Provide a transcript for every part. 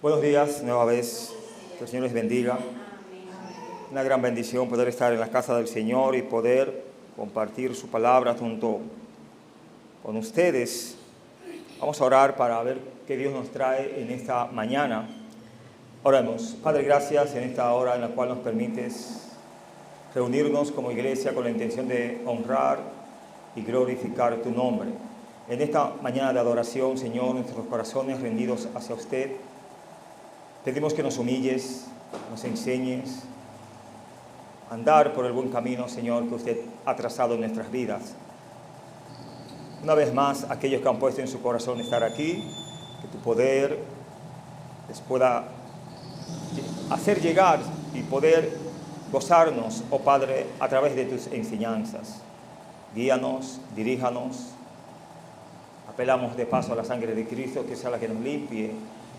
Buenos días, nueva vez. Que el Señor les bendiga. Una gran bendición poder estar en la casa del Señor y poder compartir su palabra junto con ustedes. Vamos a orar para ver qué Dios nos trae en esta mañana. Oremos. Padre, gracias en esta hora en la cual nos permites reunirnos como iglesia con la intención de honrar y glorificar tu nombre. En esta mañana de adoración, Señor, nuestros corazones rendidos hacia usted, pedimos que nos humilles, nos enseñes a andar por el buen camino, Señor, que usted ha trazado en nuestras vidas. Una vez más, aquellos que han puesto en su corazón estar aquí, que tu poder les pueda hacer llegar y poder gozarnos, oh Padre, a través de tus enseñanzas. Guíanos, diríjanos. Apelamos de paso a la sangre de Cristo, que sea la que nos limpie,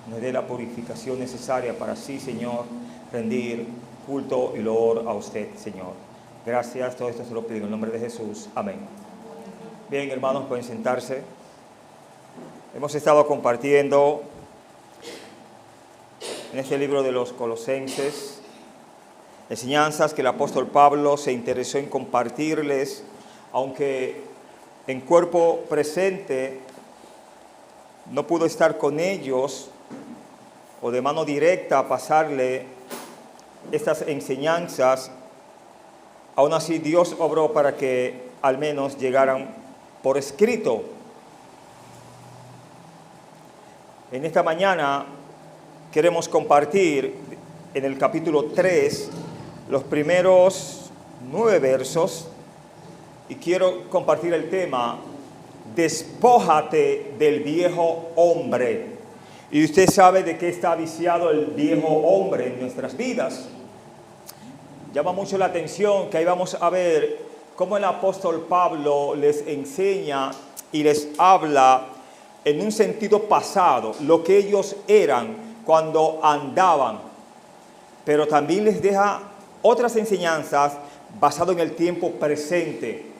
nos dé la purificación necesaria para así, Señor, rendir culto y loor a usted, Señor. Gracias, todo esto se lo pido en el nombre de Jesús. Amén. Bien, hermanos, pueden sentarse. Hemos estado compartiendo en este libro de los Colosenses enseñanzas que el apóstol Pablo se interesó en compartirles, aunque en cuerpo presente no pudo estar con ellos o de mano directa pasarle estas enseñanzas. Aún así Dios obró para que al menos llegaran por escrito. En esta mañana queremos compartir en el capítulo 3 los primeros 9 versos y quiero compartir el tema: despójate del viejo hombre. Y usted sabe de qué está viciado el viejo hombre en nuestras vidas. Llama mucho la atención que ahí vamos a ver cómo el apóstol Pablo les enseña y les habla en un sentido pasado, lo que ellos eran cuando andaban, pero también les deja otras enseñanzas basadas en el tiempo presente.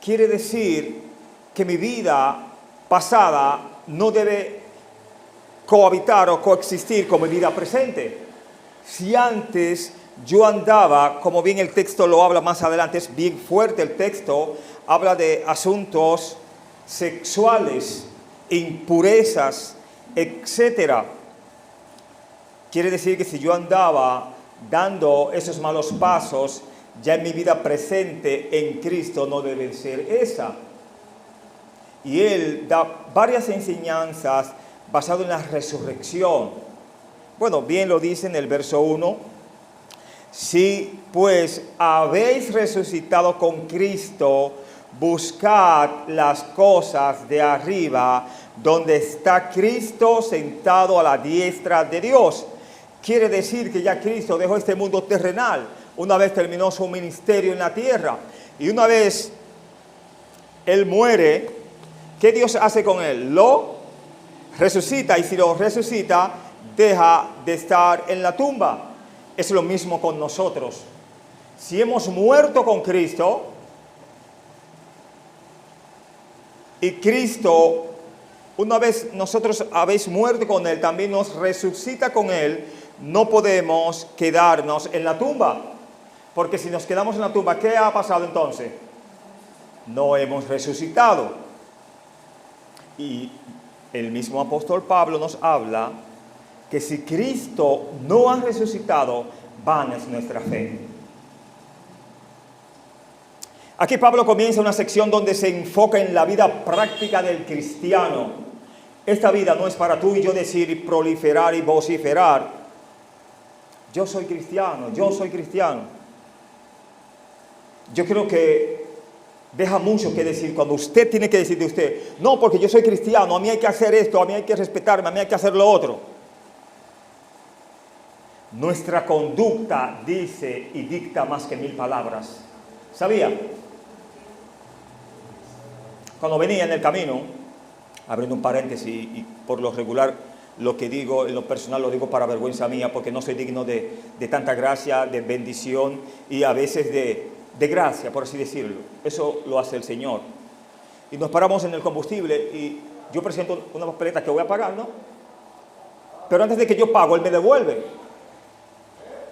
Quiere decir que mi vida pasada no debe cohabitar o coexistir con mi vida presente. Si antes yo andaba, como bien el texto lo habla más adelante, es bien fuerte el texto, habla de asuntos sexuales, impurezas, etcétera. Quiere decir que si yo andaba dando esos malos pasos, ya en mi vida presente en Cristo no debe ser esa. Y él da varias enseñanzas basadas en la resurrección. Bueno, bien lo dice en el verso 1. Si pues habéis resucitado con Cristo, buscad las cosas de arriba, donde está Cristo sentado a la diestra de Dios. Quiere decir que ya Cristo dejó este mundo terrenal, una vez terminó su ministerio en la tierra. Y una vez Él muere, ¿qué Dios hace con Él? Lo resucita, y si lo resucita, deja de estar en la tumba. Es lo mismo con nosotros. Si hemos muerto con Cristo, y Cristo, una vez nosotros habéis muerto con Él, también nos resucita con Él, no podemos quedarnos en la tumba. Porque si nos quedamos en la tumba, ¿qué ha pasado entonces? No hemos resucitado. Y el mismo apóstol Pablo nos habla que si Cristo no ha resucitado, vana es nuestra fe. Aquí Pablo comienza una sección donde se enfoca en la vida práctica del cristiano. Esta vida no es para tú y yo decir y proliferar y vociferar: yo soy cristiano, yo soy cristiano. Yo creo que deja mucho que decir cuando usted tiene que decir de usted: no, porque yo soy cristiano, a mí hay que hacer esto, a mí hay que respetarme, a mí hay que hacer lo otro. Nuestra conducta dice y dicta más que 1000 palabras. ¿Sabía? Cuando venía en el camino, abriendo un paréntesis, y por lo regular lo que digo en lo personal lo digo para vergüenza mía, porque no soy digno de tanta gracia, de bendición y a veces de gracia, por así decirlo. Eso lo hace el Señor. Y nos paramos en el combustible y yo presento una papeleta que voy a pagar, ¿no? pero antes de que yo pago, Él me devuelve.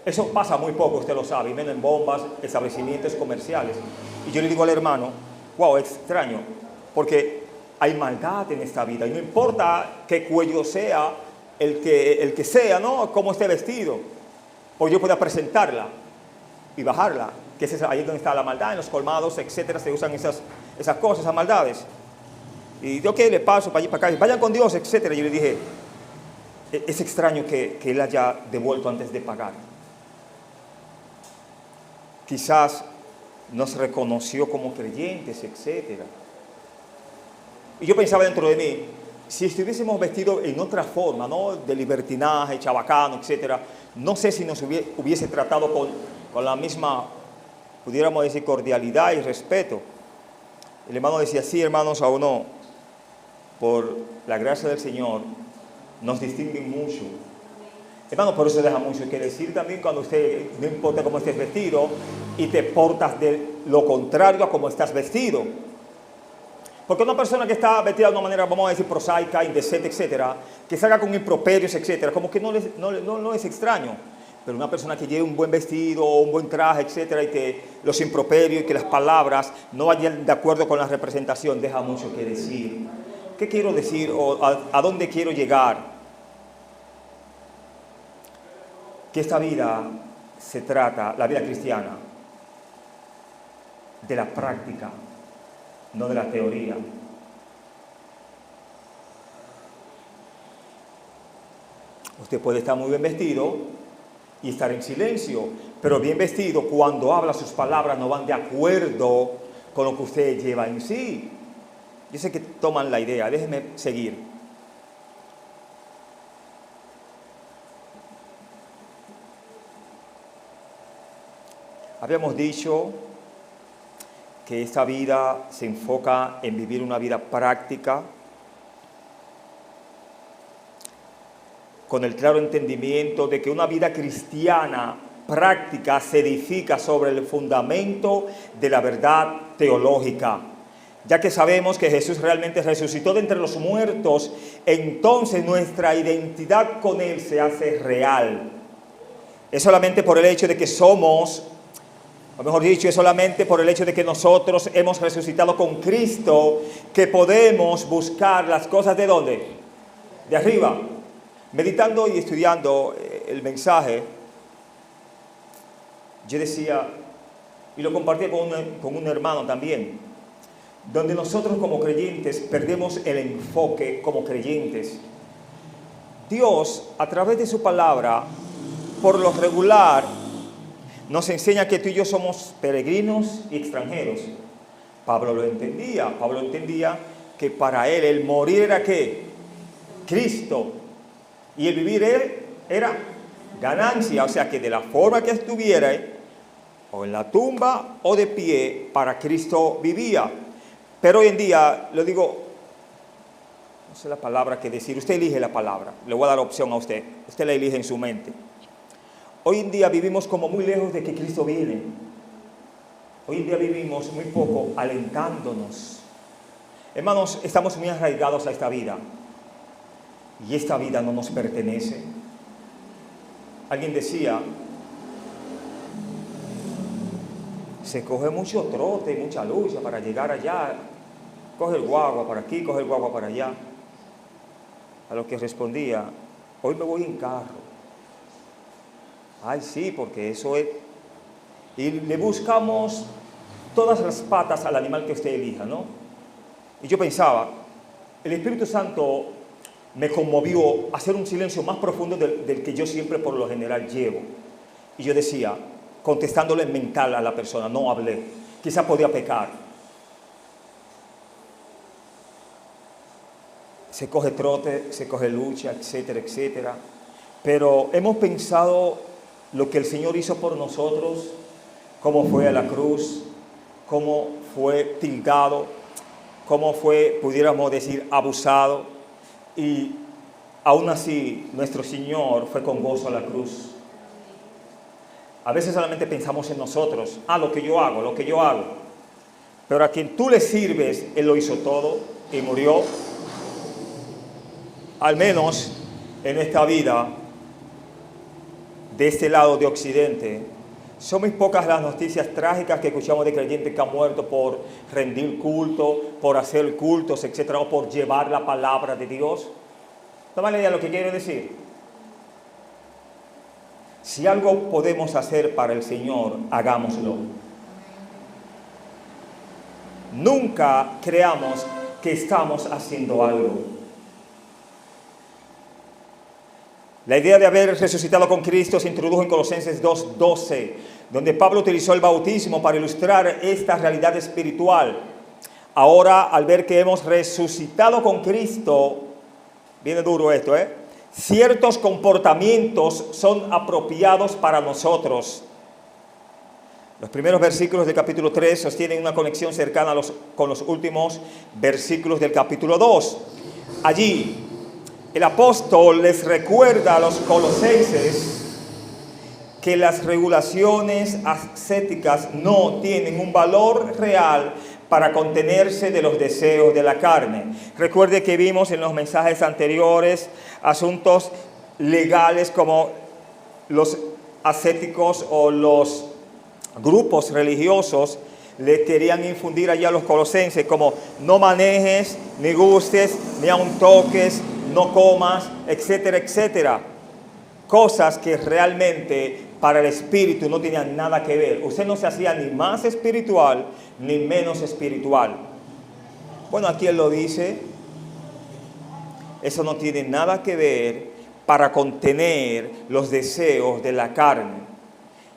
Eso pasa muy poco, usted lo sabe, y menos en bombas, establecimientos comerciales. Y yo le digo al hermano, wow, extraño, porque hay maldad en esta vida, y no importa qué cuello sea, el que sea, ¿no? Cómo esté vestido, o yo pueda presentarla y bajarla, que es ahí donde está la maldad, en los colmados, etcétera, se usan esas cosas, esas maldades. Y yo que le paso para allá, para acá, vayan con Dios, etcétera. Yo le dije, es extraño que Él haya devuelto antes de pagar. Quizás nos reconoció como creyentes, etcétera. Y yo pensaba dentro de mí, si estuviésemos vestidos en otra forma, ¿no? De libertinaje, chabacano, etcétera, no sé si nos hubiese tratado con la misma, pudiéramos decir, cordialidad y respeto. El hermano decía, sí, hermanos, a uno, por la gracia del Señor, nos distinguen mucho. Hermano, por eso deja mucho que decir también cuando usted, no importa cómo estés vestido, y te portas de lo contrario a cómo estás vestido. Porque una persona que está vestida de una manera, vamos a decir, prosaica, indecente, etcétera, que salga con improperios, etcétera, como que no es extraño. Pero una persona que lleve un buen vestido, un buen traje, etcétera, y que los improperios y que las palabras no vayan de acuerdo con la representación, deja mucho que decir. ¿Qué quiero decir o a dónde quiero llegar? Que esta vida se trata, la vida cristiana, de la práctica, no de la teoría. Usted puede estar muy bien vestido y estar en silencio, pero bien vestido cuando habla, sus palabras no van de acuerdo con lo que usted lleva en sí. Yo sé que toman la idea, déjenme seguir. Habíamos dicho que esta vida se enfoca en vivir una vida práctica, con el claro entendimiento de que una vida cristiana práctica se edifica sobre el fundamento de la verdad teológica. Ya que sabemos que Jesús realmente resucitó de entre los muertos, entonces nuestra identidad con Él se hace real. Es solamente por el hecho de que somos, o mejor dicho, es solamente por el hecho de que nosotros hemos resucitado con Cristo, que podemos buscar las cosas ¿de dónde? De arriba. Meditando y estudiando el mensaje, yo decía, y lo compartí con un hermano también, donde nosotros como creyentes perdemos el enfoque como creyentes. Dios, a través de su palabra, por lo regular, nos enseña que tú y yo somos peregrinos y extranjeros. Pablo lo entendía. Pablo entendía que para él el morir era ¿qué? Cristo. Y el vivir él era ganancia. O sea que de la forma que estuviera, o en la tumba o de pie, para Cristo vivía. Pero hoy en día, lo digo, no sé la palabra que decir, usted elige la palabra, le voy a dar opción a usted, usted la elige en su mente. Hoy en día vivimos como muy lejos de que Cristo viene. Hoy en día vivimos muy poco alentándonos. Hermanos, estamos muy arraigados a esta vida, y esta vida no nos pertenece. Alguien decía, se coge mucho trote y mucha lucha para llegar allá. Coge el guagua para aquí, coge el guagua para allá. A lo que respondía, hoy me voy en carro. Ay, sí, porque eso es. Y le buscamos todas las patas al animal que usted elija, ¿no? Y yo pensaba, el Espíritu Santo me conmovió a hacer un silencio más profundo del que yo siempre por lo general llevo. Y yo decía, contestándole en mental a la persona, no hablé, quizá podía pecar. Se coge trote, se coge lucha, etcétera, etcétera. Pero hemos pensado lo que el Señor hizo por nosotros, cómo fue a la cruz, cómo fue tildado, cómo fue, pudiéramos decir, abusado. Y aún así, nuestro Señor fue con gozo a la cruz. A veces solamente pensamos en nosotros, lo que yo hago, lo que yo hago. Pero a quien tú le sirves, Él lo hizo todo y murió. Al menos en esta vida, de este lado de Occidente, son muy pocas las noticias trágicas que escuchamos de creyentes que han muerto por rendir culto, por hacer cultos, etcétera, o por llevar la palabra de Dios. Toma la idea de lo que quiero decir. Si algo podemos hacer para el Señor, hagámoslo. Nunca creamos que estamos haciendo algo. La idea de haber resucitado con Cristo se introdujo en Colosenses 2:12, donde Pablo utilizó el bautismo para ilustrar esta realidad espiritual. Ahora, al ver que hemos resucitado con Cristo, viene duro esto, ciertos comportamientos son apropiados para nosotros. Los primeros versículos del capítulo 3 sostienen una conexión cercana con los últimos versículos del capítulo 2. Allí, el apóstol les recuerda a los colosenses que las regulaciones ascéticas no tienen un valor real para contenerse de los deseos de la carne. Recuerde que vimos en los mensajes anteriores asuntos legales como los ascéticos o los grupos religiosos le querían infundir allá a los colosenses como no manejes, ni gustes, ni aun toques, no comas, etcétera, etcétera. Cosas que realmente para el espíritu no tenían nada que ver. Usted no se hacía ni más espiritual ni menos espiritual. Bueno, aquí él lo dice. Eso no tiene nada que ver para contener los deseos de la carne.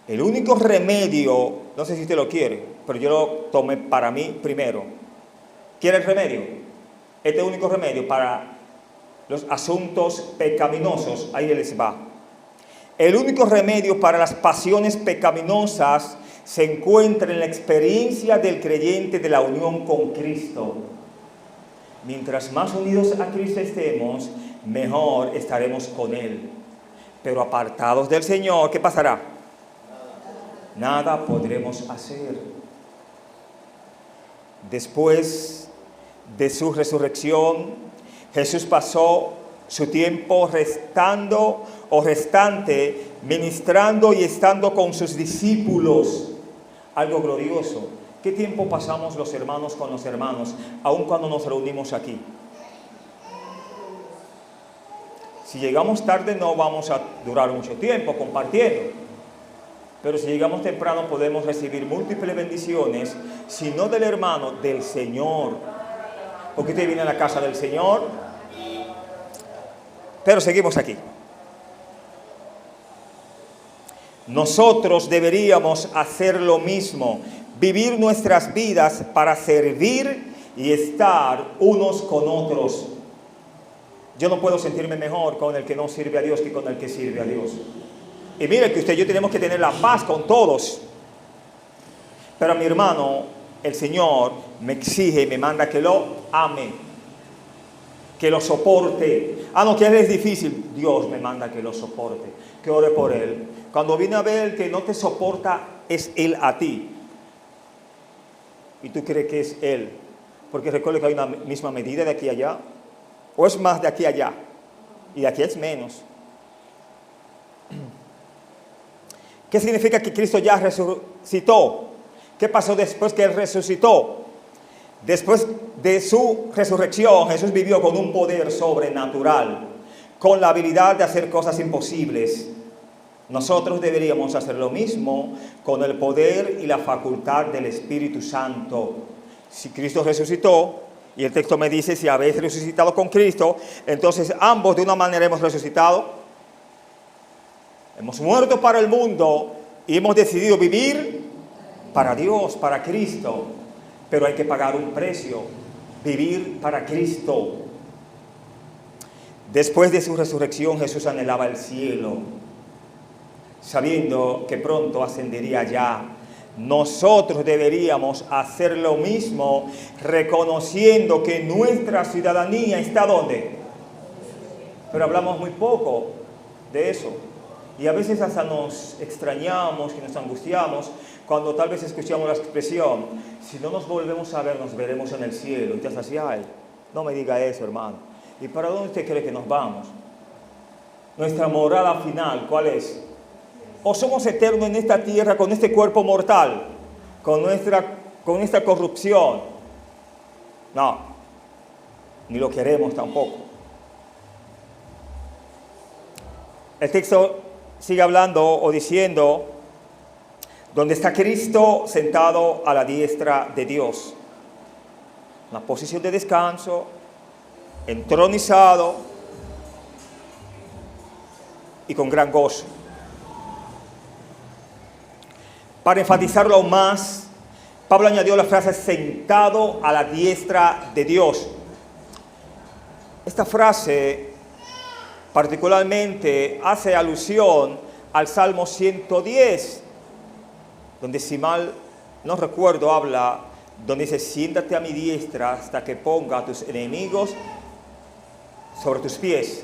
El único remedio, no sé si usted lo quiere, pero yo lo tomé para mí primero. ¿Quiere el remedio? Este único remedio para los asuntos pecaminosos, ahí les va. El único remedio para las pasiones pecaminosas se encuentra en la experiencia del creyente de la unión con Cristo. Mientras más unidos a Cristo estemos, mejor estaremos con Él. Pero apartados del Señor, ¿qué pasará? Nada podremos hacer. Después de su resurrección, Jesús pasó su tiempo restante ministrando y estando con sus discípulos. Algo glorioso. ¿Qué tiempo pasamos los hermanos con los hermanos, aun cuando nos reunimos aquí? Si llegamos tarde no vamos a durar mucho tiempo compartiendo. Pero si llegamos temprano podemos recibir múltiples bendiciones, si no del hermano, del Señor. Porque usted viene a la casa del Señor. Pero seguimos aquí. Nosotros deberíamos hacer lo mismo, vivir nuestras vidas para servir y estar unos con otros. Yo no puedo sentirme mejor con el que no sirve a Dios que con el que sirve a Dios. Y mire que usted y yo tenemos que tener la paz con todos. Pero a mi hermano, el Señor me exige y me manda que lo ame, que lo soporte. No, que él es difícil. Dios me manda que lo soporte, que ore por él. Cuando viene a ver que no te soporta, es él a ti. Y tú crees que es él. Porque recuerda que hay una misma medida de aquí a allá. O es más de aquí a allá. Y de aquí es menos. ¿Qué significa que Cristo ya resucitó? ¿Qué pasó después que Él resucitó? Después de su resurrección, Jesús vivió con un poder sobrenatural, con la habilidad de hacer cosas imposibles. Nosotros deberíamos hacer lo mismo con el poder y la facultad del Espíritu Santo. Si Cristo resucitó, y el texto me dice, si habéis resucitado con Cristo, entonces ambos de una manera hemos resucitado. Hemos muerto para el mundo y hemos decidido vivir para Dios, para Cristo. Pero hay que pagar un precio, vivir para Cristo. Después de su resurrección, Jesús anhelaba el cielo, sabiendo que pronto ascendería allá. Nosotros deberíamos hacer lo mismo, reconociendo que nuestra ciudadanía está ¿dónde? Pero hablamos muy poco de eso. Y a veces hasta nos extrañamos y nos angustiamos cuando tal vez escuchamos la expresión, si no nos volvemos a ver, nos veremos en el cielo. Y te haces así, ay, no me diga eso, hermano. ¿Y para dónde usted cree que nos vamos? nuestra morada final, ¿cuál es? ¿O somos eternos en esta tierra con este cuerpo mortal, con esta corrupción? No, ni lo queremos tampoco. El texto sigue hablando o diciendo, donde está Cristo sentado a la diestra de Dios, una posición de descanso, entronizado y con gran gozo. Para enfatizarlo aún más, Pablo añadió la frase sentado a la diestra de Dios. Esta frase particularmente hace alusión al Salmo 110, donde, si mal no recuerdo, habla, donde dice, siéntate a mi diestra hasta que ponga a tus enemigos sobre tus pies,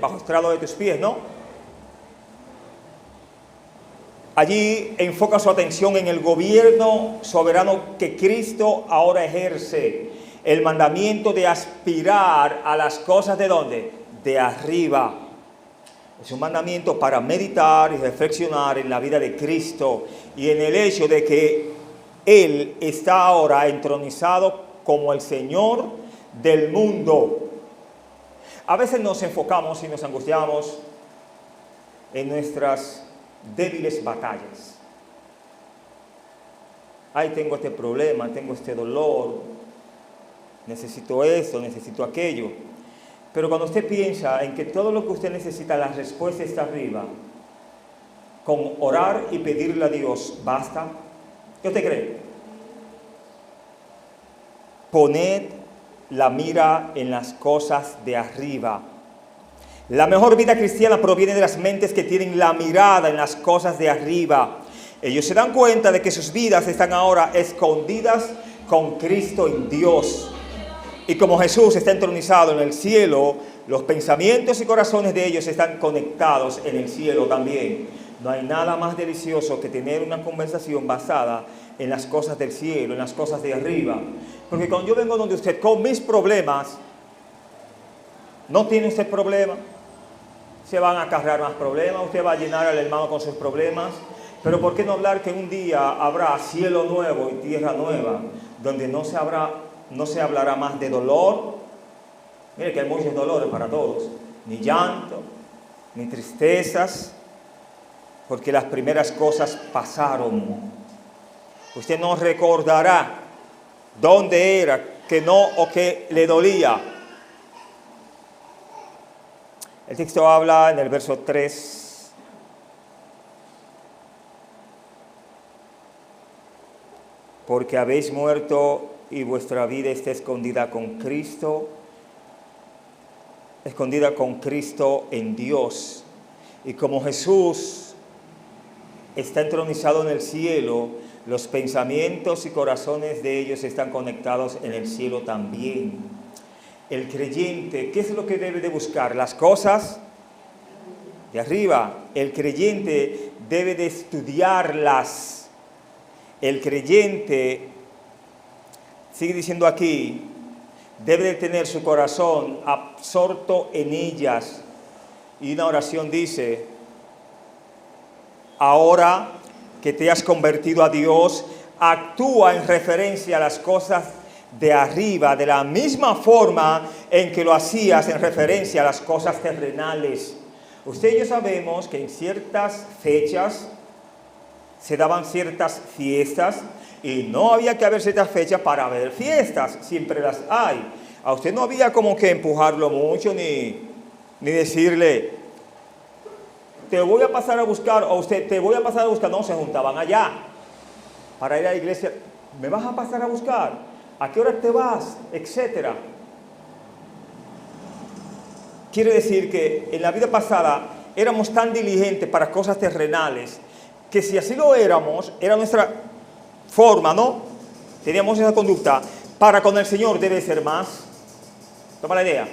bajo estrado de tus pies, ¿no? Allí enfoca su atención en el gobierno soberano que Cristo ahora ejerce, el mandamiento de aspirar a las cosas ¿de dónde? De arriba. Es un mandamiento para meditar y reflexionar en la vida de Cristo y en el hecho de que Él está ahora entronizado como el Señor del mundo. A veces nos enfocamos y nos angustiamos en nuestras débiles batallas. Ay, tengo este problema, tengo este dolor, necesito esto, necesito aquello. Pero cuando usted piensa en que todo lo que usted necesita, la respuesta está arriba, con orar y pedirle a Dios, ¿basta? ¿Qué usted cree? Poned la mira en las cosas de arriba. La mejor vida cristiana proviene de las mentes que tienen la mirada en las cosas de arriba. Ellos se dan cuenta de que sus vidas están ahora escondidas con Cristo en Dios. Y como Jesús está entronizado en el cielo, los pensamientos y corazones de ellos están conectados en el cielo también. No hay nada más delicioso que tener una conversación basada en las cosas del cielo, en las cosas de arriba. Porque cuando yo vengo donde usted con mis problemas, ¿no tiene usted problema? Se van a acarrear más problemas, usted va a llenar al hermano con sus problemas. Pero ¿por qué no hablar que un día habrá cielo nuevo y tierra nueva, donde no se hablará más de dolor? Mire que hay muchos dolores para todos, ni llanto, ni tristezas, porque las primeras cosas pasaron. Usted no recordará dónde era que no o que le dolía. El texto habla en el verso 3. Porque habéis muerto y vuestra vida está escondida con Cristo en Dios. Y como Jesús está entronizado en el cielo, los pensamientos y corazones de ellos están conectados en el cielo también. El creyente, ¿qué es lo que debe de buscar? Las cosas de arriba. El creyente debe de estudiarlas. El creyente, sigue diciendo aquí, debe de tener su corazón absorto en ellas. Y una oración dice, ahora que te has convertido a Dios, actúa en referencia a las cosas de arriba, de la misma forma en que lo hacías en referencia a las cosas terrenales. Usted y yo sabemos que en ciertas fechas se daban ciertas fiestas y no había que haber ciertas fechas para haber fiestas, siempre las hay. A usted no había como que empujarlo mucho ni decirle, te voy a pasar a buscar, o usted, te voy a pasar a buscar. No, se juntaban allá para ir a la iglesia. ¿Me vas a pasar a buscar? ¿A qué hora te vas? Etcétera. Quiere decir que en la vida pasada éramos tan diligentes para cosas terrenales que si así lo éramos, era nuestra forma, ¿no? Teníamos esa conducta. Para con el Señor debe ser más. Toma la idea.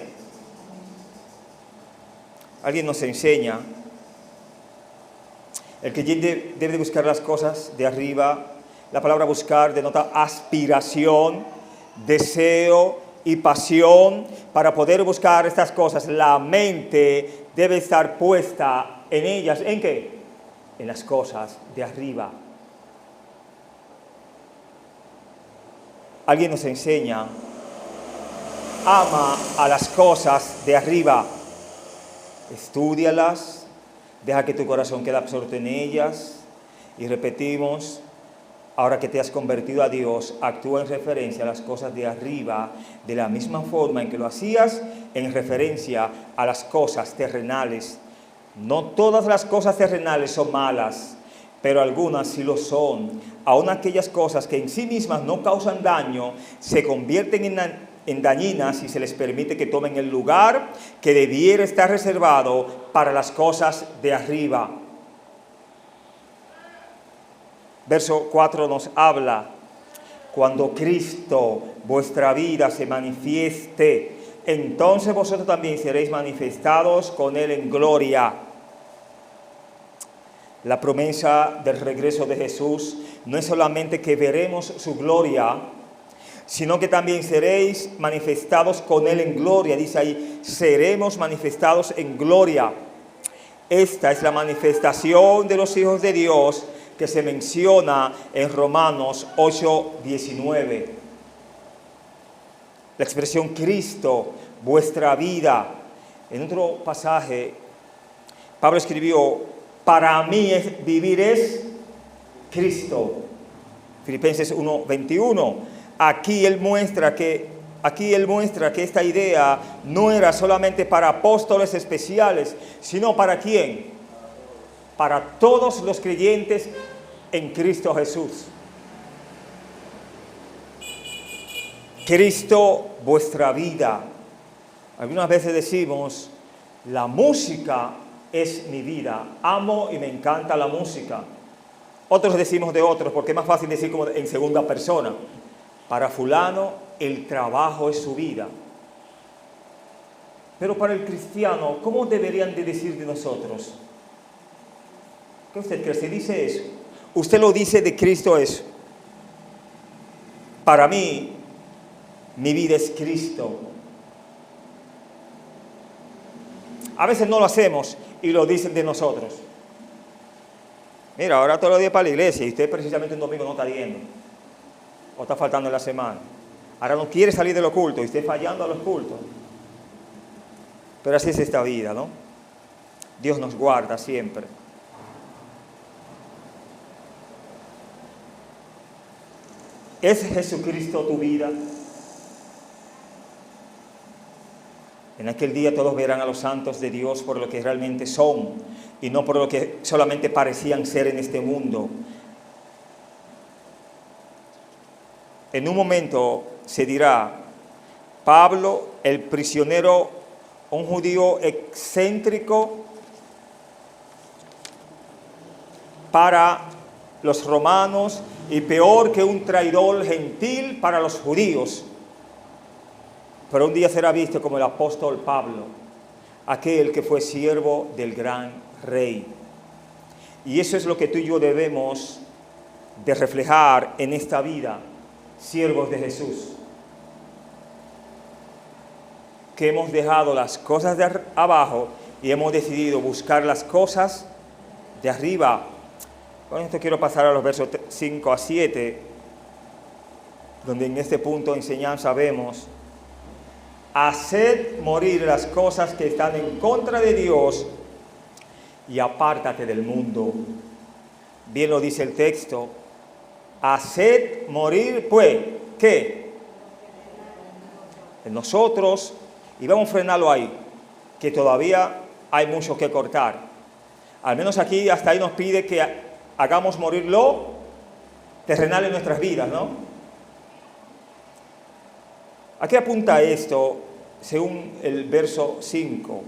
Alguien nos enseña. El que debe de buscar las cosas de arriba. La palabra buscar denota aspiración, deseo y pasión para poder buscar estas cosas, la mente debe estar puesta en ellas. ¿En qué? En las cosas de arriba. Alguien nos enseña, ama a las cosas de arriba, estúdialas, deja que tu corazón quede absorto en ellas, y repetimos, ahora que te has convertido a Dios, actúa en referencia a las cosas de arriba, de la misma forma en que lo hacías en referencia a las cosas terrenales. No todas las cosas terrenales son malas, pero algunas sí lo son. Aún aquellas cosas que en sí mismas no causan daño, se convierten en dañinas y se les permite que tomen el lugar que debiera estar reservado para las cosas de arriba. Verso 4 nos habla, cuando Cristo, vuestra vida, se manifieste, entonces vosotros también seréis manifestados con Él en gloria. La promesa del regreso de Jesús no es solamente que veremos su gloria, sino que también seréis manifestados con Él en gloria. Dice ahí, seremos manifestados en gloria. Esta es la manifestación de los hijos de Dios que se menciona en Romanos 8:19. La expresión Cristo, vuestra vida. En otro pasaje, Pablo escribió, para mí vivir es Cristo. Filipenses 1:21. Aquí él muestra que esta idea no era solamente para apóstoles especiales, sino para ¿quién? Para todos los creyentes en Cristo Jesús. Cristo, vuestra vida. Algunas veces decimos, la música es mi vida. Amo y me encanta la música. Otros decimos de otros, porque es más fácil decir como en segunda persona. Para fulano, el trabajo es su vida. Pero para el cristiano, ¿cómo deberían de decir de nosotros? ¿Qué usted cree? ¿Se dice eso? Usted lo dice de Cristo eso. Para mí, mi vida es Cristo. A veces no lo hacemos y lo dicen de nosotros. Mira, ahora todos los días para la iglesia y usted precisamente un domingo no está yendo. O está faltando en la semana. Ahora no quiere salir del culto y usted fallando a los cultos. Pero así es esta vida, ¿no? Dios nos guarda siempre. ¿Es Jesucristo tu vida? En aquel día todos verán a los santos de Dios por lo que realmente son y no por lo que solamente parecían ser en este mundo. En un momento se dirá, Pablo, el prisionero, un judío excéntrico para los romanos y peor que un traidor gentil para los judíos. Pero un día será visto como el apóstol Pablo, aquel que fue siervo del gran rey. Y eso es lo que tú y yo debemos de reflejar en esta vida, siervos de Jesús. Que hemos dejado las cosas de abajo y hemos decidido buscar las cosas de arriba. Con esto quiero pasar a los versos 5 a 7, donde en este punto de enseñanza vemos: haced morir las cosas que están en contra de Dios y apártate del mundo. Bien lo dice el texto. Haced morir, pues, ¿qué? En nosotros, y vamos a frenarlo ahí, que todavía hay mucho que cortar. Al menos aquí, hasta ahí nos pide que hagamos morir lo terrenal en nuestras vidas, ¿no? ¿A qué apunta esto? Según el verso 5.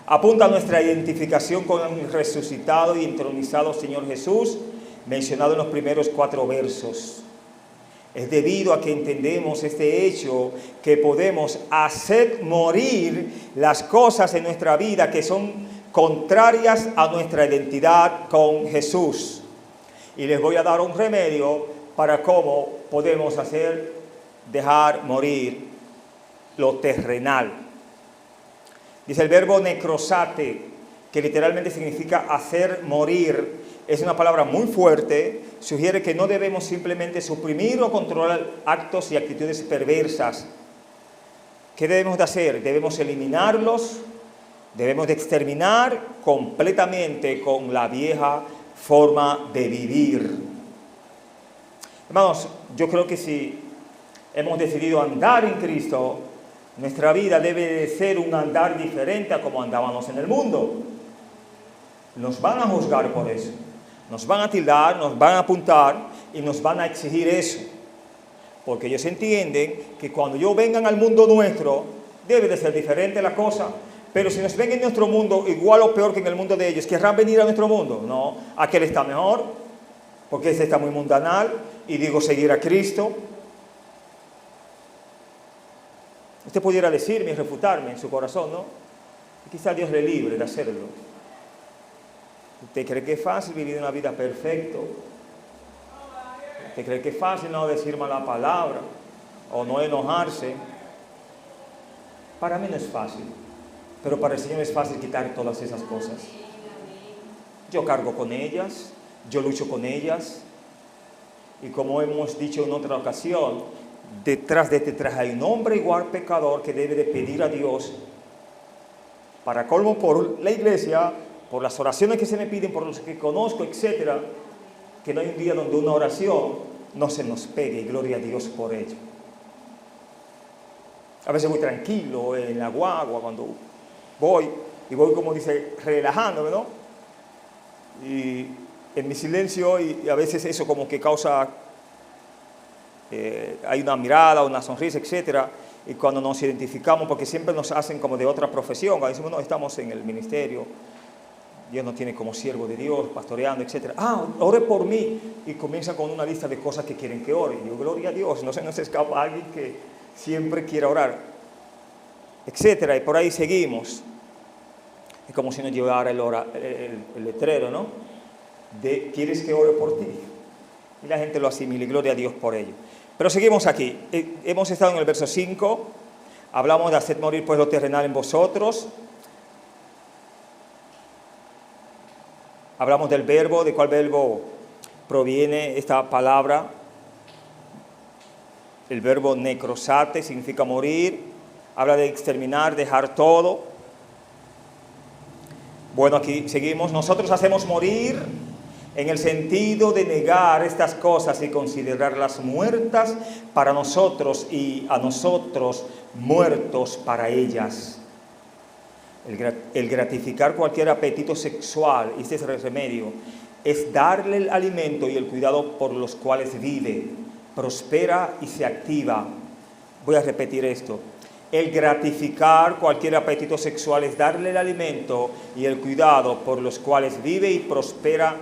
Apunta a nuestra identificación con el resucitado y entronizado Señor Jesús, mencionado en los primeros 4 versos. Es debido a que entendemos este hecho que podemos hacer morir las cosas en nuestra vida que son contrarias a nuestra identidad con Jesús. Y les voy a dar un remedio para cómo podemos dejar morir lo terrenal. Dice el verbo necrosate, que literalmente significa hacer morir. Es una palabra muy fuerte, sugiere que no debemos simplemente suprimir o controlar actos y actitudes perversas. ¿Qué debemos de hacer? Debemos eliminarlos, debemos de exterminar completamente con la vieja forma de vivir. Hermanos, yo creo que si hemos decidido andar en Cristo, nuestra vida debe de ser un andar diferente a como andábamos en el mundo. Nos van a juzgar por eso. Nos van a tildar, nos van a apuntar y nos van a exigir eso. Porque ellos entienden que cuando ellos vengan al mundo nuestro, debe de ser diferente la cosa. Pero si nos ven en nuestro mundo igual o peor que en el mundo de ellos, ¿querrán venir a nuestro mundo? No, aquel está mejor, porque ese está muy mundanal, y digo seguir a Cristo. Usted pudiera decirme y refutarme en su corazón, ¿no? Y quizá Dios le libre de hacerlo. ¿Usted cree que es fácil vivir una vida perfecta? ¿Usted cree que es fácil no decir mala palabra o no enojarse? Para mí no es fácil, pero para el Señor es fácil quitar todas esas cosas. Yo cargo con ellas, yo lucho con ellas, y como hemos dicho en otra ocasión, detrás de este traje hay un hombre igual pecador que debe de pedir a Dios, para colmo por la iglesia, por las oraciones que se me piden, por los que conozco, etcétera, que no hay un día donde una oración no se nos pegue, y gloria a Dios por ello. A veces voy tranquilo en la guagua cuando voy, y voy, como dice, relajándome, ¿no? Y en mi silencio, y a veces eso como que causa, hay una mirada, una sonrisa, etcétera, y cuando nos identificamos, porque siempre nos hacen como de otra profesión, cuando decimos, no, estamos en el ministerio, Dios nos tiene como siervo de Dios, pastoreando, etc. Ore por mí. Y comienza con una lista de cosas que quieren que ore. Y yo, gloria a Dios, no se nos escapa alguien que siempre quiera orar, etc. Y por ahí seguimos. Es como si nos llevara el letrero, ¿no? De, ¿quieres que ore por ti? Y la gente lo asimila, y gloria a Dios por ello. Pero seguimos aquí. Hemos estado en el verso 5. Hablamos de hacer morir pues lo terrenal en vosotros. Hablamos del verbo, de cuál verbo proviene esta palabra. El verbo necrosate significa morir. Habla de exterminar, dejar todo. Bueno, aquí seguimos. Nosotros hacemos morir en el sentido de negar estas cosas y considerarlas muertas para nosotros y a nosotros muertos para ellas. El gratificar cualquier apetito sexual, y este es el remedio, es darle el alimento y el cuidado por los cuales vive, prospera y se activa. Voy a repetir esto. El gratificar cualquier apetito sexual es darle el alimento y el cuidado por los cuales vive y prospera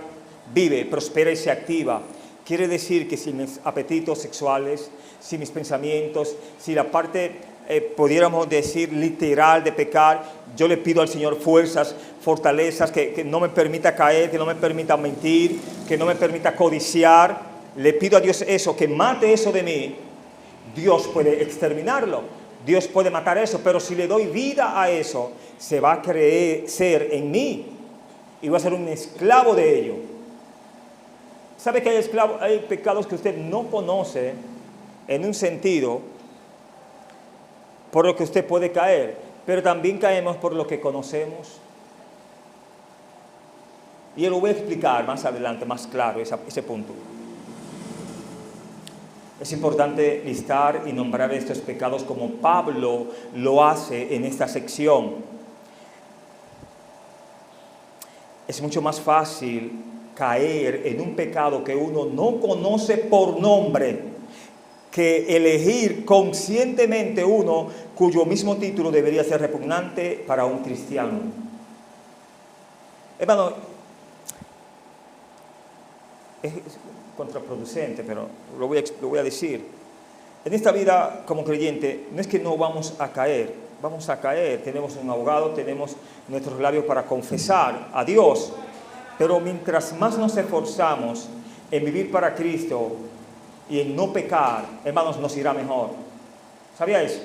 y se activa. Quiere decir que si mis apetitos sexuales, si mis pensamientos, si la parte pudiéramos decir literal de pecar, yo le pido al Señor fuerzas, fortalezas, que no me permita caer, que no me permita mentir, que no me permita codiciar. Le pido a Dios eso, que mate eso de mí. Dios puede exterminarlo, Dios puede matar eso, pero si le doy vida a eso, se va a crecer en mí y voy a ser un esclavo de ello. ¿Sabe que hay pecados que usted no conoce en un sentido por lo que usted puede caer, pero también caemos por lo que conocemos? Y yo lo voy a explicar más adelante, más claro, ese punto. Es importante listar y nombrar estos pecados como Pablo lo hace en esta sección. Es mucho más fácil caer en un pecado que uno no conoce por nombre que elegir conscientemente uno cuyo mismo título debería ser repugnante para un cristiano. Hermano, es contraproducente, pero lo voy a decir. En esta vida como creyente no es que no vamos a caer, tenemos un abogado, tenemos nuestros labios para confesar a Dios, pero mientras más nos esforzamos en vivir para Cristo y en no pecar, hermanos, nos irá mejor. ¿Sabía eso?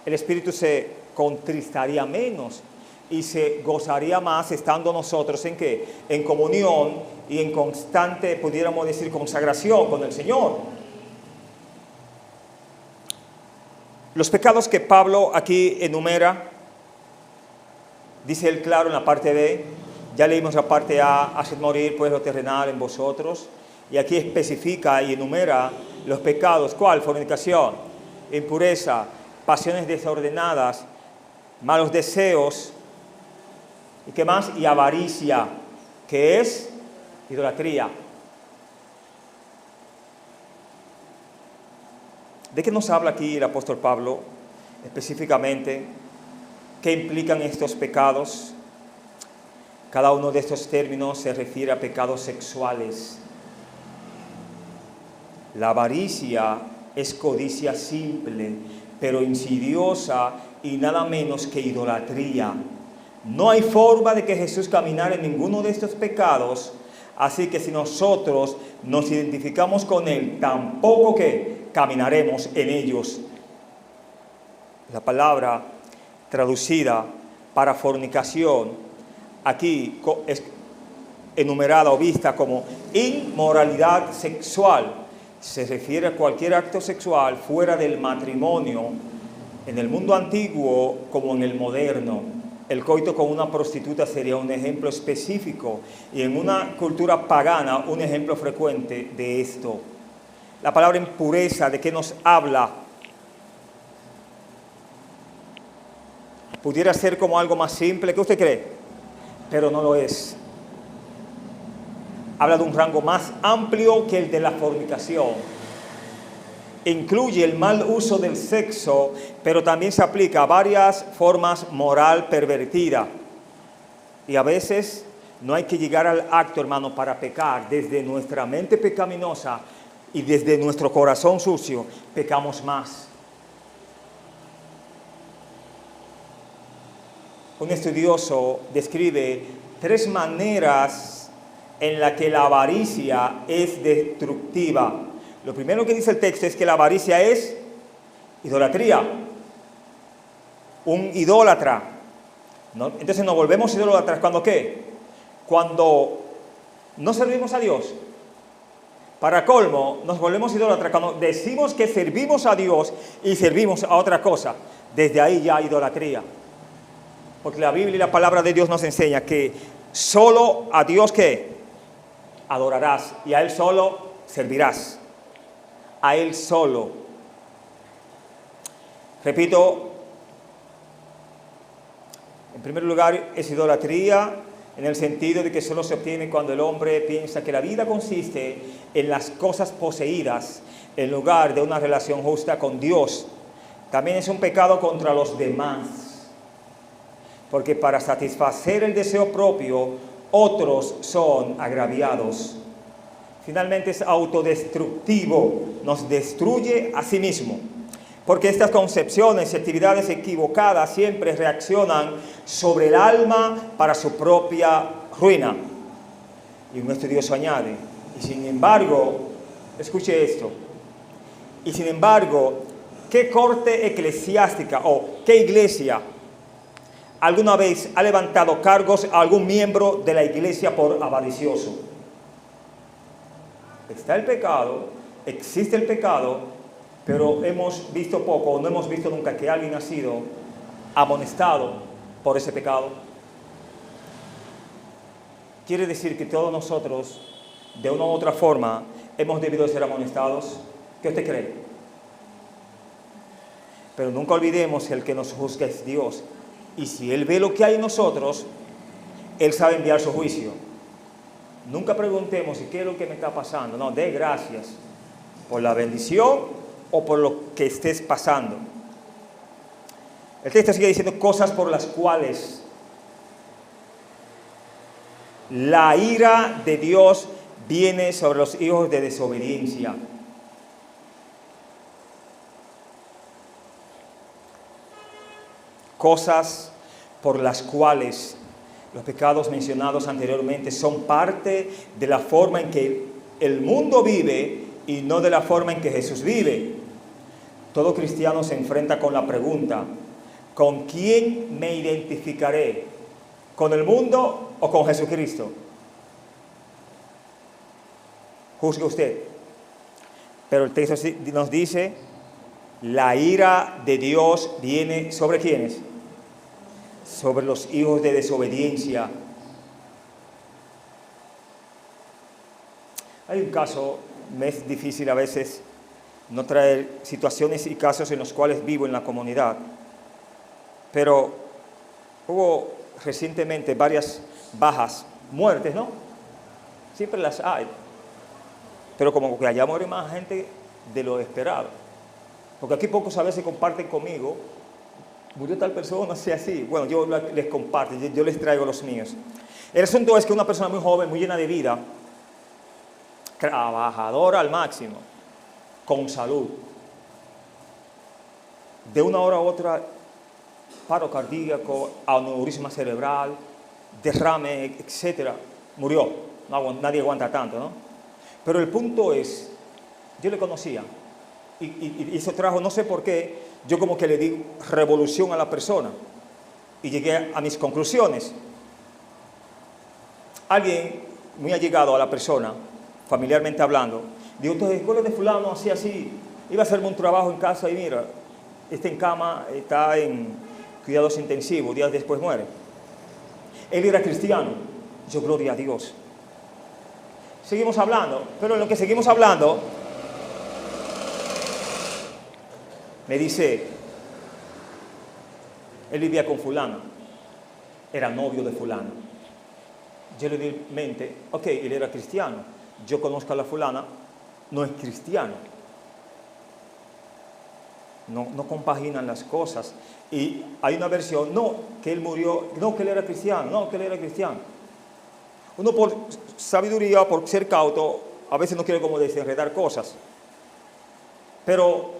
el espíritu se contristaría menos y se gozaría más estando nosotros en ¿qué? En comunión y en constante, pudiéramos decir, consagración con el Señor. Los pecados que Pablo aquí enumera, dice él claro en la parte B, ya leímos la parte A, haced morir pues lo terrenal en vosotros, y aquí especifica y enumera los pecados. ¿Cuál? Fornicación, impureza, pasiones desordenadas, malos deseos, ¿y qué más? Y avaricia, que es idolatría. ¿De qué nos habla aquí el apóstol Pablo específicamente? ¿Qué implican estos pecados? Cada uno de estos términos se refiere a pecados sexuales. La avaricia es codicia simple, pero insidiosa y nada menos que idolatría. No hay forma de que Jesús caminara en ninguno de estos pecados, así que si nosotros nos identificamos con Él, tampoco que caminaremos en ellos. La palabra traducida para fornicación, aquí es enumerada o vista como inmoralidad sexual. Se refiere a cualquier acto sexual fuera del matrimonio, en el mundo antiguo como en el moderno. El coito con una prostituta sería un ejemplo específico y en una cultura pagana un ejemplo frecuente de esto. La palabra impureza, ¿de qué nos habla? Pudiera ser como algo más simple, ¿qué usted cree? Pero no lo es. Habla de un rango más amplio que el de la fornicación. Incluye el mal uso del sexo, pero también se aplica a varias formas moral pervertida. Y a veces no hay que llegar al acto, hermano, para pecar. Desde nuestra mente pecaminosa y desde nuestro corazón sucio, pecamos más. Un estudioso describe 3 maneras en las que la avaricia es destructiva. Lo primero que dice el texto es que la avaricia es idolatría. Un idólatra. ¿No? Entonces nos volvemos idólatras ¿cuándo qué? Cuando no servimos a Dios. Para colmo, nos volvemos idólatras cuando decimos que servimos a Dios y servimos a otra cosa. Desde ahí ya idolatría. Porque la Biblia y la palabra de Dios nos enseña que solo a Dios ¿qué? Adorarás y a Él solo servirás. A Él solo. Repito, en primer lugar es idolatría en el sentido de que solo se obtiene cuando el hombre piensa que la vida consiste en las cosas poseídas en lugar de una relación justa con Dios. También es un pecado contra los demás, porque para satisfacer el deseo propio, otros son agraviados. Finalmente es autodestructivo, nos destruye a sí mismo, porque estas concepciones y actividades equivocadas siempre reaccionan sobre el alma para su propia ruina. Y un estudioso añade, y sin embargo, escuche esto, y sin embargo, ¿qué corte eclesiástica o qué iglesia alguna vez ha levantado cargos a algún miembro de la iglesia por avaricioso? Está el pecado, existe el pecado, pero hemos visto poco o no hemos visto nunca que alguien ha sido amonestado por ese pecado. Quiere decir que todos nosotros, de una u otra forma, hemos debido ser amonestados. ¿Qué usted cree? Pero nunca olvidemos que el que nos juzga es Dios. Y si Él ve lo que hay en nosotros, Él sabe enviar su juicio. Nunca preguntemos qué es lo que me está pasando. No, dé gracias por la bendición o por lo que estés pasando. El texto sigue diciendo cosas por las cuales la ira de Dios viene sobre los hijos de desobediencia. Cosas por las cuales los pecados mencionados anteriormente son parte de la forma en que el mundo vive y no de la forma en que Jesús vive. todo cristiano se enfrenta con la pregunta, ¿con quién me identificaré? ¿Con el mundo o con Jesucristo? Juzgue usted. Pero el texto nos dice, la ira de Dios viene ¿sobre quiénes? Sobre los hijos de desobediencia. Hay un caso, me es difícil a veces no traer situaciones y casos en los cuales vivo en la comunidad, pero hubo recientemente varias bajas, muertes, ¿no? Siempre las hay, pero como que allá muere más gente de lo esperado, porque aquí pocos a veces comparten conmigo, murió tal persona, así, así. Bueno, yo les comparto, yo les traigo los míos. El asunto es que una persona muy joven, muy llena de vida, trabajadora al máximo, con salud, de una hora a otra, paro cardíaco, aneurisma cerebral, derrame, etc. Murió. Nadie aguanta tanto, ¿no? Pero el punto es, yo le conocía, y eso trajo, no sé por qué, yo como que le di revolución a la persona, y llegué a mis conclusiones. Alguien muy allegado a la persona, familiarmente hablando, digo, entonces, ¿cuál es de fulano? Así, así, iba a hacerme un trabajo en casa y mira, está en cama, está en cuidados intensivos, días después muere. Él era cristiano, yo gloria a Dios. Seguimos hablando, pero en lo que seguimos hablando, me dice, él vivía con fulana, era novio de fulana. Yo le di en mente, ok, él era cristiano, yo conozco a la fulana, no es cristiano. No compaginan las cosas. Y hay una versión, no, que él murió, no, que él era cristiano, no, que él era cristiano. Uno por sabiduría, por ser cauto, a veces no quiere como desenredar cosas. Pero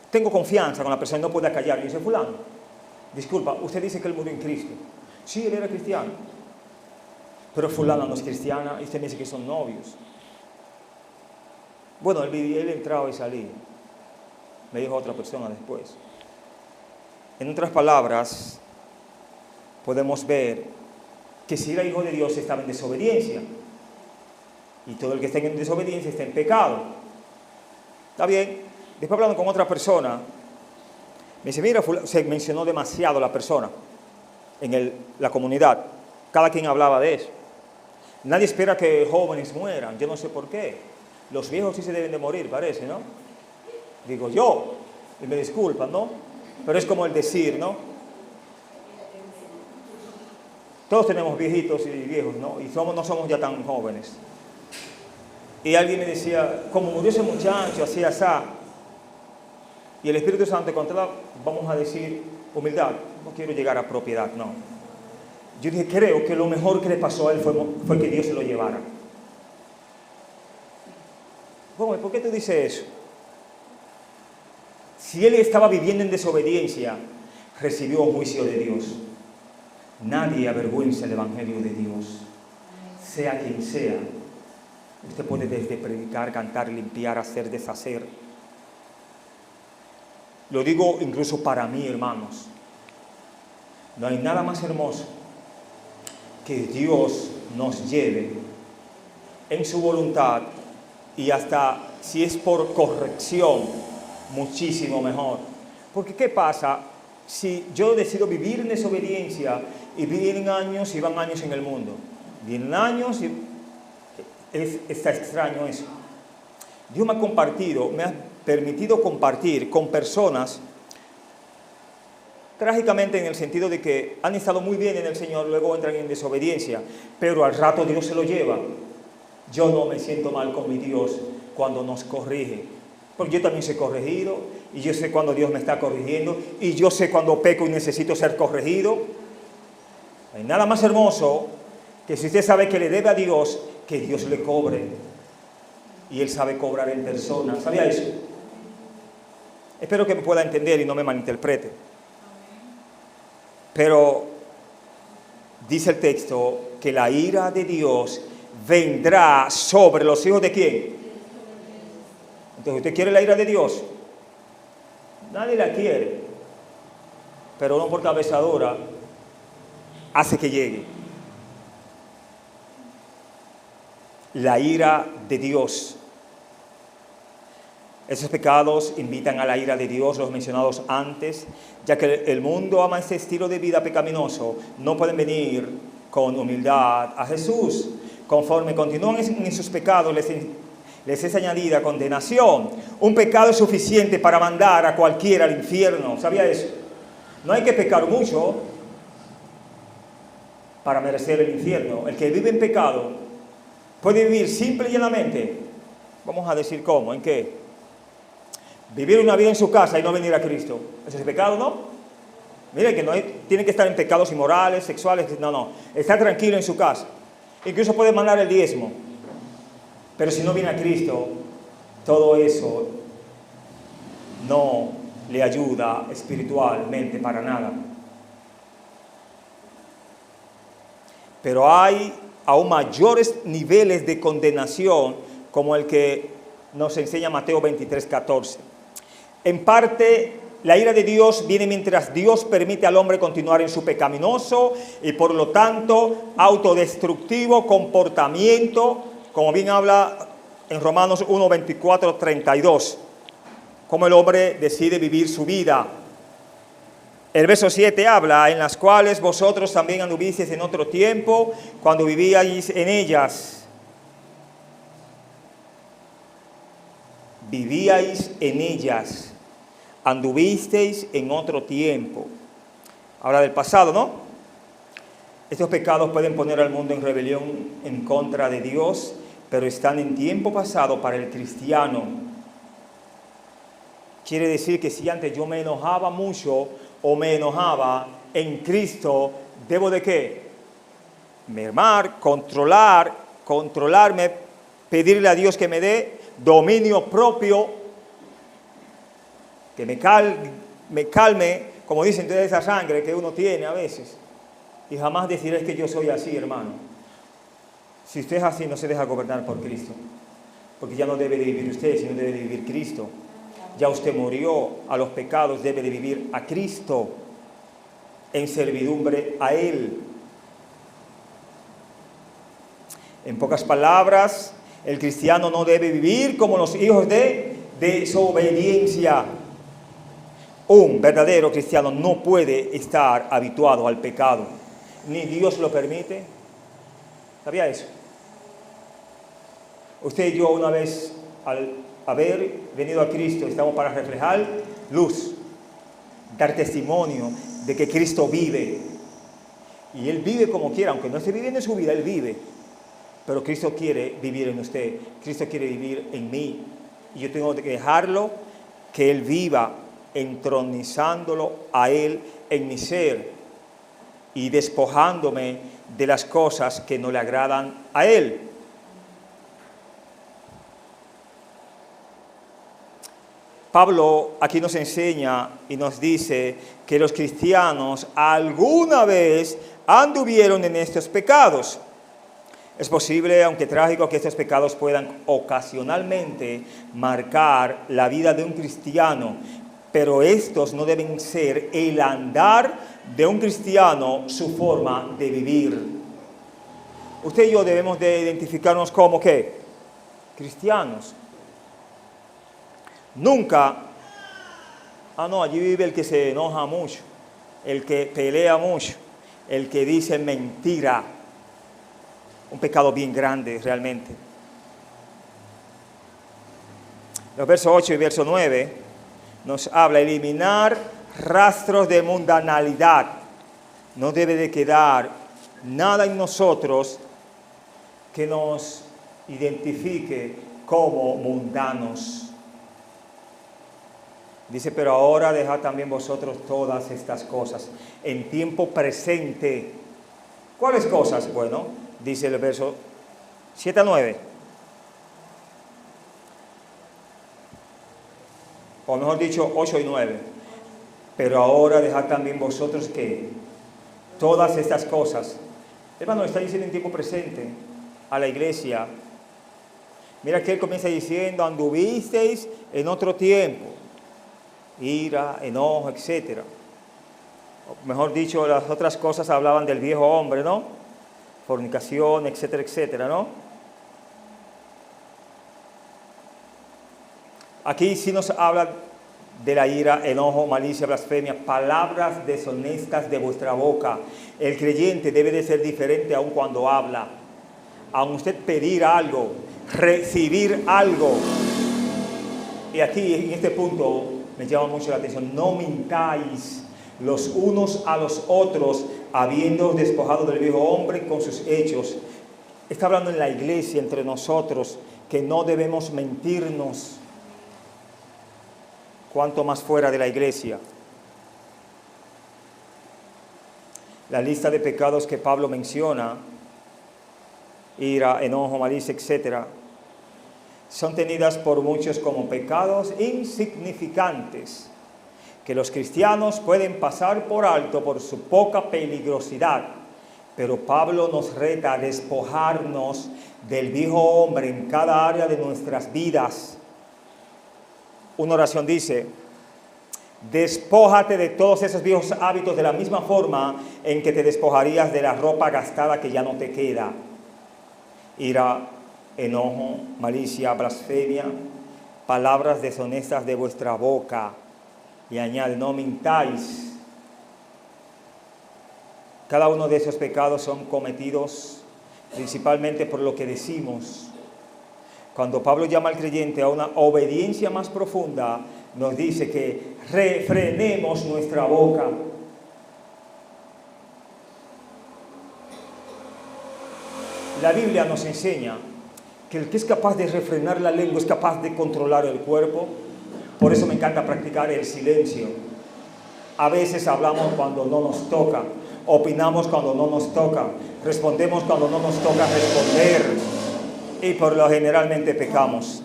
tengo confianza con la persona y no puede callar. Y dice, fulano, disculpa, usted dice que él murió en Cristo. Sí, él era cristiano. Pero fulana no es cristiana y usted me dice que son novios. Bueno, él entraba y salía. Me dijo otra persona después. En otras palabras, podemos ver que si era hijo de Dios estaba en desobediencia. Y todo el que está en desobediencia está en pecado. ¿Está bien? Después hablando con otra persona, me dice, mira, se mencionó demasiado la persona en la comunidad. Cada quien hablaba de eso. Nadie espera que jóvenes mueran, yo no sé por qué. Los viejos sí se deben de morir, parece, ¿no? Digo yo, y me disculpan, ¿no? Pero es como el decir, ¿no? Todos tenemos viejitos y viejos, ¿no? Y no somos ya tan jóvenes. Y alguien me decía, como murió ese muchacho, así, así. Y el Espíritu Santo, contra vamos a decir, humildad, no quiero llegar a propiedad, no. Yo dije, creo que lo mejor que le pasó a él fue que Dios se lo llevara. Bueno, ¿por qué tú dices eso? Si él estaba viviendo en desobediencia, recibió un juicio de Dios. Nadie avergüenza el Evangelio de Dios, sea quien sea. Usted puede desde predicar, cantar, limpiar, hacer, deshacer. Lo digo incluso para mí, hermanos. No hay nada más hermoso que Dios nos lleve en su voluntad y hasta si es por corrección, muchísimo mejor. Porque ¿qué pasa si yo decido vivir en desobediencia y vienen años y van años en el mundo? Vienen años y está extraño eso. Dios me ha permitido compartir con personas trágicamente en el sentido de que han estado muy bien en el Señor, luego entran en desobediencia, pero al rato Dios se lo lleva. Yo no me siento mal con mi Dios cuando nos corrige, porque yo también soy corregido, y yo sé cuando Dios me está corrigiendo, y yo sé cuando peco y necesito ser corregido. No hay nada más hermoso que si usted sabe que le debe a Dios, que Dios le cobre, y Él sabe cobrar en persona. ¿Sabía eso? Espero que me pueda entender y no me malinterprete. Pero dice el texto que la ira de Dios vendrá sobre los hijos de ¿quién? Entonces, ¿usted quiere la ira de Dios? Nadie la quiere. Pero no por cabezadora hace que llegue. La ira de Dios. Esos pecados invitan a la ira de Dios, los mencionados antes, ya que el mundo ama ese estilo de vida pecaminoso. No pueden venir con humildad a Jesús. Conforme continúan en sus pecados, les es añadida condenación. Un pecado es suficiente para mandar a cualquiera al infierno. ¿Sabía eso? No hay que pecar mucho para merecer el infierno. El que vive en pecado puede vivir simple y llanamente. Vamos a decir cómo, ¿en qué? Vivir una vida en su casa y no venir a Cristo. ¿Eso es pecado, no? Mire que no tiene que estar en pecados inmorales, sexuales, no. Está tranquilo en su casa. Incluso puede mandar el diezmo. Pero si no viene a Cristo, todo eso no le ayuda espiritualmente para nada. Pero hay aún mayores niveles de condenación como el que nos enseña Mateo 23:14. En parte, la ira de Dios viene mientras Dios permite al hombre continuar en su pecaminoso y por lo tanto autodestructivo comportamiento, como bien habla en Romanos 1:24-32, cómo el hombre decide vivir su vida. El verso 7 habla, en las cuales vosotros también anduvisteis en otro tiempo, cuando vivíais en ellas. Vivíais en ellas. Anduvisteis en otro tiempo. Habla del pasado, ¿no? Estos pecados pueden poner al mundo en rebelión en contra de Dios, pero están en tiempo pasado para el cristiano. Quiere decir que si antes yo me enojaba mucho o me enojaba, en Cristo debo de ¿qué? Mermar, controlarme, pedirle a Dios que me dé dominio propio, que me calme, como dicen, toda esa sangre que uno tiene a veces. Y jamás deciré que yo soy así, hermano. Si usted es así, no se deja gobernar por Cristo. Porque ya no debe de vivir usted, sino debe de vivir Cristo. Ya usted murió a los pecados, debe de vivir a Cristo, en servidumbre a Él. En pocas palabras, el cristiano no debe vivir como los hijos de desobediencia. Un verdadero cristiano no puede estar habituado al pecado, ni Dios lo permite. ¿Sabía eso? Usted y yo, una vez al haber venido a Cristo, estamos para reflejar luz, dar testimonio de que Cristo vive. Y Él vive como quiera, aunque no esté viviendo en su vida, Él vive. Pero Cristo quiere vivir en usted, Cristo quiere vivir en mí. Y yo tengo que dejarlo, que Él viva, entronizándolo a Él en mi ser y despojándome de las cosas que no le agradan a Él. Pablo aquí nos enseña y nos dice que los cristianos alguna vez anduvieron en estos pecados. Es posible, aunque trágico, que estos pecados puedan ocasionalmente marcar la vida de un cristiano, pero estos no deben ser el andar de un cristiano, su forma de vivir. Usted y yo debemos de identificarnos como ¿qué? Cristianos. Nunca, allí vive el que se enoja mucho, el que pelea mucho, el que dice mentira. Un pecado bien grande realmente. Los versos 8 y verso 9 nos habla de eliminar rastros de mundanalidad. No debe de quedar nada en nosotros que nos identifique como mundanos. Dice, pero ahora dejad también vosotros todas estas cosas en tiempo presente. ¿Cuáles cosas? Bueno, dice el verso 7 a 9. O mejor dicho, 8 y 9. Pero ahora dejad también vosotros que todas estas cosas. Hermano, está diciendo en tiempo presente a la iglesia. Mira que él comienza diciendo, anduvisteis en otro tiempo. ira, enojo, etc. O mejor dicho, las otras cosas hablaban del viejo hombre, ¿no? Fornicación, etcétera, etcétera, ¿no? Aquí sí nos habla de la ira, enojo, malicia, blasfemia, palabras deshonestas de vuestra boca. El creyente debe de ser diferente aun cuando habla. Aun usted pedir algo, recibir algo. Y aquí, en este punto, me llama mucho la atención. No mintáis los unos a los otros, habiendo despojado del viejo hombre con sus hechos. Está hablando en la iglesia, entre nosotros, que no debemos mentirnos. Cuanto más fuera de la iglesia. La lista de pecados que Pablo menciona, ira, enojo, malicia, etc., son tenidas por muchos como pecados insignificantes, que los cristianos pueden pasar por alto por su poca peligrosidad. Pero Pablo nos reta a despojarnos del viejo hombre en cada área de nuestras vidas. Una oración dice: despójate de todos esos viejos hábitos de la misma forma en que te despojarías de la ropa gastada que ya no te queda. Ira, enojo, malicia, blasfemia, palabras deshonestas de vuestra boca. Y añade: no mintáis. Cada uno de esos pecados son cometidos principalmente por lo que decimos. Cuando Pablo llama al creyente a una obediencia más profunda, nos dice que refrenemos nuestra boca. La Biblia nos enseña que el que es capaz de refrenar la lengua es capaz de controlar el cuerpo. Por eso me encanta practicar el silencio. A veces hablamos cuando no nos toca, opinamos cuando no nos toca, respondemos cuando no nos toca responder. Y por lo generalmente pecamos.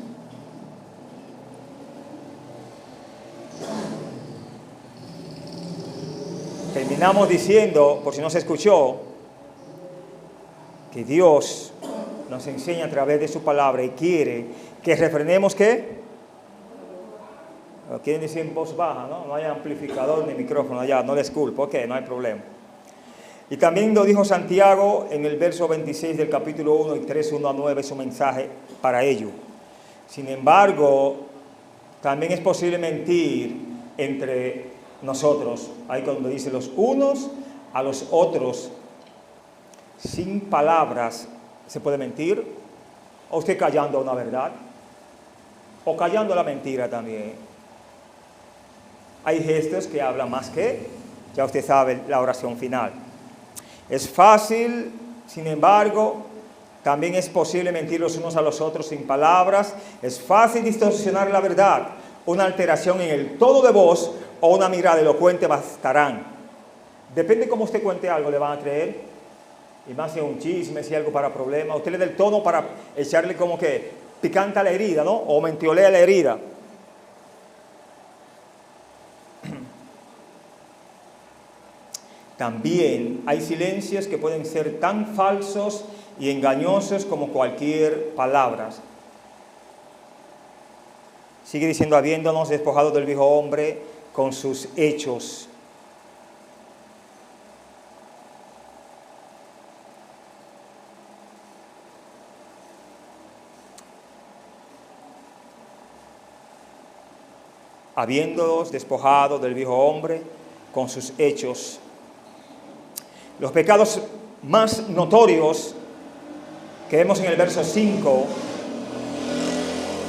Terminamos diciendo, por si no se escuchó, que Dios nos enseña a través de su palabra y quiere que refrenemos ¿qué? Lo quieren decir en voz baja, ¿no? No hay amplificador ni micrófono allá, no les culpo, ok, no hay problema. Y también lo dijo Santiago en el verso 26 del capítulo 1 y 3, 1 a 9, su mensaje para ello. Sin embargo, también es posible mentir entre nosotros. Ahí cuando dice los unos a los otros, sin palabras, ¿se puede mentir? ¿O usted callando una verdad? ¿O callando la mentira también? Hay gestos que hablan más que, ya usted sabe, la oración final. Es fácil, sin embargo, también es posible mentir los unos a los otros sin palabras. Es fácil distorsionar la verdad. Una alteración en el tono de voz o una mirada elocuente bastarán. Depende cómo usted cuente algo, le van a creer. Y más si es un chisme, si es algo para problemas. Usted le da el tono para echarle como que picante a la herida, ¿no? O mentiolea la herida. También hay silencios que pueden ser tan falsos y engañosos como cualquier palabra. Sigue diciendo: habiéndonos despojado del viejo hombre con sus hechos. Habiéndonos despojado del viejo hombre con sus hechos. Los pecados más notorios que vemos en el verso 5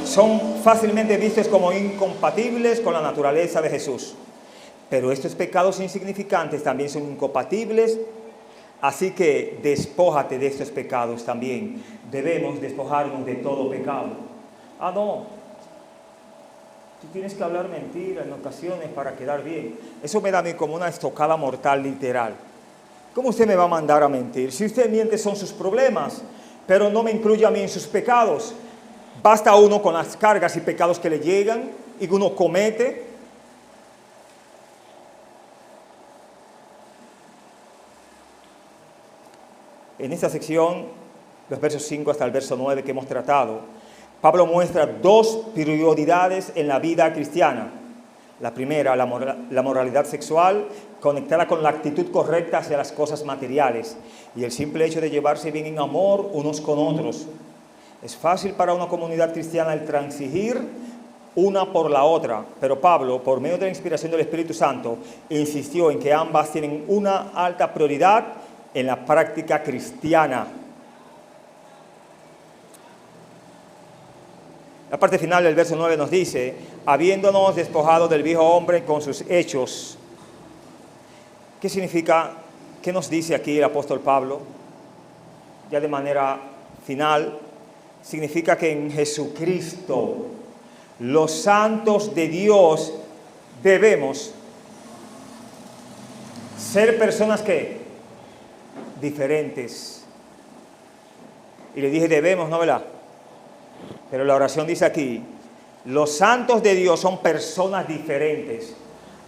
son fácilmente vistos como incompatibles con la naturaleza de Jesús. Pero estos pecados insignificantes también son incompatibles, así que despójate de estos pecados también. Debemos despojarnos de todo pecado. Ah, no, tú tienes que hablar mentira en ocasiones para quedar bien. Eso me da a mí como una estocada mortal literal. ¿Cómo usted me va a mandar a mentir? Si usted miente son sus problemas, pero no me incluye a mí en sus pecados. Basta uno con las cargas y pecados que le llegan y que uno comete. En esta sección, los versos 5 hasta el verso 9 que hemos tratado, Pablo muestra dos prioridades en la vida cristiana: La primera, la moralidad sexual, conectada con la actitud correcta hacia las cosas materiales y el simple hecho de llevarse bien en amor unos con otros. Es fácil para una comunidad cristiana el transigir una por la otra, pero Pablo, por medio de la inspiración del Espíritu Santo, insistió en que ambas tienen una alta prioridad en la práctica cristiana. La parte final del verso 9 nos dice, habiéndonos despojado del viejo hombre con sus hechos. ¿Qué significa? ¿Qué nos dice aquí el apóstol Pablo? Ya de manera final, significa que en Jesucristo, los santos de Dios, debemos ser personas que diferentes. Y le dije debemos, ¿no, verdad? Pero la oración dice aquí, los santos de Dios son personas diferentes.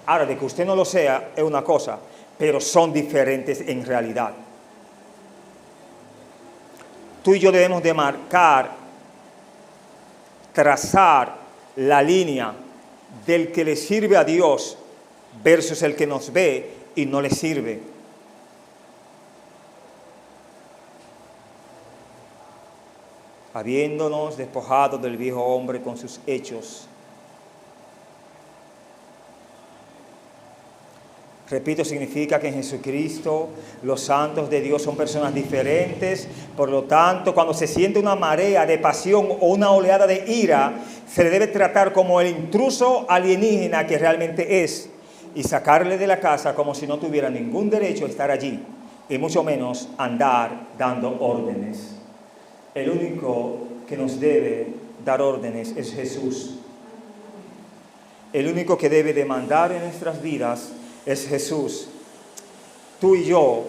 Ahora, de que usted no lo sea es una cosa, pero son diferentes en realidad. Tú y yo debemos de marcar, trazar la línea del que le sirve a Dios versus el que nos ve y no le sirve. Habiéndonos despojado del viejo hombre con sus hechos. Repito, significa que en Jesucristo los santos de Dios son personas diferentes. Por lo tanto, cuando se siente una marea de pasión o una oleada de ira, se le debe tratar como el intruso alienígena que realmente es y sacarle de la casa como si no tuviera ningún derecho a estar allí y mucho menos andar dando órdenes. El único que nos debe dar órdenes es Jesús. El único que debe demandar en nuestras vidas es Jesús. Tú y yo,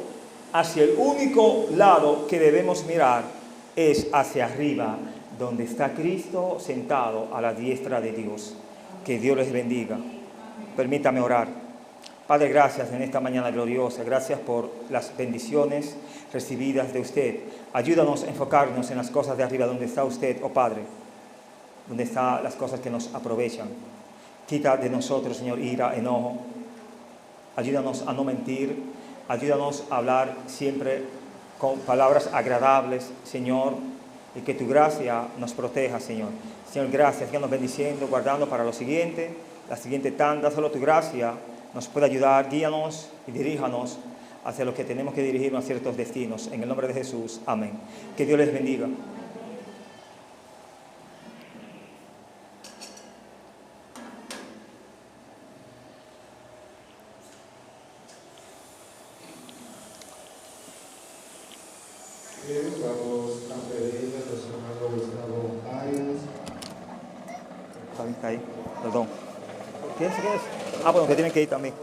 hacia el único lado que debemos mirar es hacia arriba, donde está Cristo sentado a la diestra de Dios. Que Dios les bendiga. Permítame orar. Padre, gracias en esta mañana gloriosa. Gracias por las bendiciones recibidas de usted. Ayúdanos a enfocarnos en las cosas de arriba, donde está usted, oh Padre, donde están las cosas que nos aprovechan. Quita de nosotros, Señor, ira, enojo. Ayúdanos a no mentir. Ayúdanos a hablar siempre con palabras agradables, Señor, y que tu gracia nos proteja, Señor. Señor, gracias, síganos bendiciendo, guardando para lo siguiente, la siguiente tanda. Solo tu gracia nos puede ayudar. Guíanos y diríjanos hacia los que tenemos que dirigirnos a ciertos destinos. En el nombre de Jesús, amén. Que Dios les bendiga. Vamos a pedirle a nuestro hermano Gustavo Arias. Está ahí, perdón. ¿Quién es? Ah, bueno, que tienen que ir también.